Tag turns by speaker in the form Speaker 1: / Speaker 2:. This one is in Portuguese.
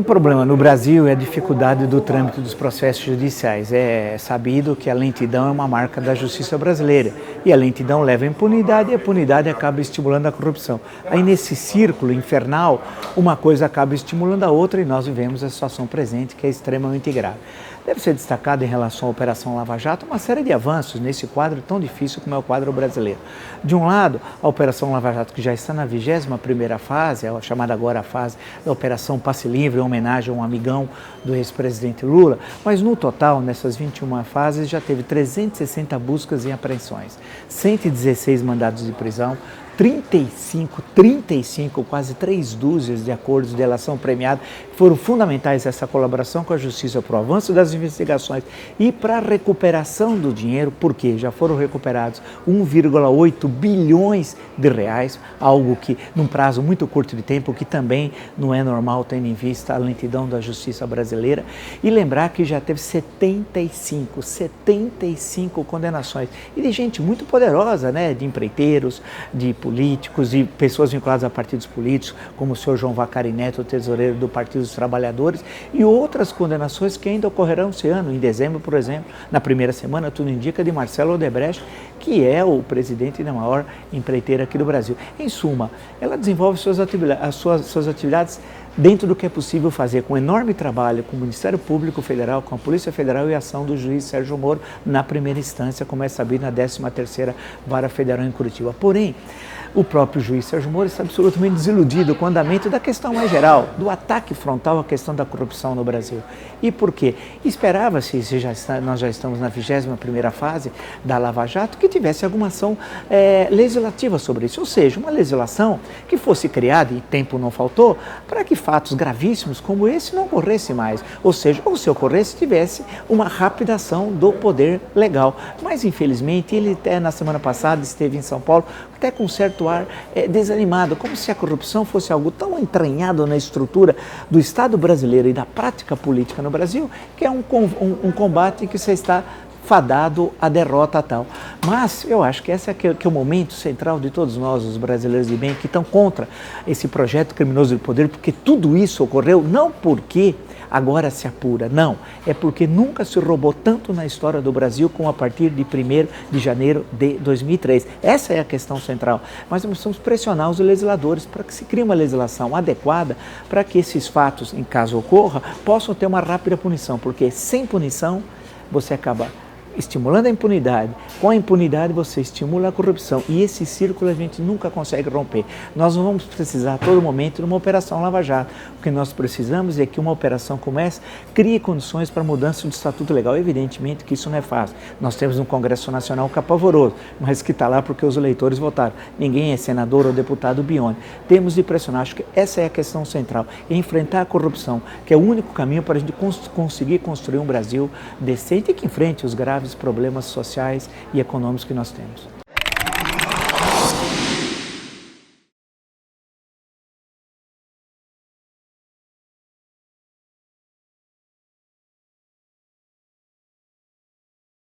Speaker 1: Um problema no Brasil é a dificuldade do trâmite dos processos judiciais. É sabido que a lentidão é uma marca da justiça brasileira e a lentidão leva à impunidade e a impunidade acaba estimulando a corrupção. Aí nesse círculo infernal, uma coisa acaba estimulando a outra e nós vivemos a situação presente que é extremamente grave. Deve ser destacado em relação à Operação Lava Jato uma série de avanços nesse quadro tão difícil como é o quadro brasileiro. De um lado, a Operação Lava Jato, que já está na 21ª fase, a chamada agora fase da Operação Passe Livre, em homenagem a um amigão do ex-presidente Lula, mas no total, nessas 21 fases, já teve 360 buscas e apreensões, 116 mandados de prisão, 35, quase 3 dúzias de acordos de delação premiada, que foram fundamentais essa colaboração com a Justiça para o avanço das investigações e para a recuperação do dinheiro, porque já foram recuperados 1,8 bilhões de reais, algo que num prazo muito curto de tempo, que também não é normal tendo em vista a lentidão da justiça brasileira, e lembrar que já teve 75 condenações, e de gente muito poderosa, né, de empreiteiros, de políticos e pessoas vinculadas a partidos políticos, como o senhor João Vacari Neto, tesoureiro do Partido dos Trabalhadores, e outras condenações que ainda ocorrerão esse ano. Em dezembro, por exemplo, na primeira semana, tudo indica, de Marcelo Odebrecht, que é o presidente da maior empreiteira aqui do Brasil. Em suma, ela desenvolve suas atividades dentro do que é possível fazer, com enorme trabalho com o Ministério Público Federal, com a Polícia Federal e a ação do juiz Sérgio Moro na primeira instância, como é sabido, na 13ª Vara Federal em Curitiba. Porém, o próprio juiz Sérgio Moro está absolutamente desiludido com o andamento da questão mais geral, do ataque frontal à questão da corrupção no Brasil. E por quê? Esperava-se, nós já estamos na 21ª fase da Lava Jato, que tivesse alguma ação legislativa sobre isso, ou seja, uma legislação que fosse criada, e tempo não faltou, para que fatos gravíssimos como esse não ocorressem mais, ou seja, ou se ocorresse, tivesse uma rápida ação do poder legal. Mas, infelizmente, ele até na semana passada esteve em São Paulo, até com certo ar desanimado, como se a corrupção fosse algo tão entranhado na estrutura do Estado brasileiro e da prática política no Brasil, que é um combate que você está fadado à derrota tal. Mas eu acho que esse é o momento central de todos nós, os brasileiros de bem, que estão contra esse projeto criminoso de poder, porque tudo isso ocorreu não porque agora se apura, não, é porque nunca se roubou tanto na história do Brasil como a partir de 1º de janeiro de 2003. Essa é a questão central. Mas nós precisamos pressionar os legisladores para que se crie uma legislação adequada para que esses fatos, em caso ocorra, possam ter uma rápida punição, porque sem punição você acaba estimulando a impunidade. Com a impunidade você estimula a corrupção e esse círculo a gente nunca consegue romper. Nós não vamos precisar a todo momento de uma operação Lava Jato. O que nós precisamos é que uma operação como essa crie condições para a mudança do Estatuto Legal. Evidentemente que isso não é fácil. Nós temos um Congresso Nacional que é pavoroso, mas que está lá porque os eleitores votaram. Ninguém é senador ou deputado biônico. Temos de pressionar. Acho que essa é a questão central. É enfrentar a corrupção, que é o único caminho para a gente conseguir construir um Brasil decente e que enfrente os graves problemas sociais e econômicos que nós temos.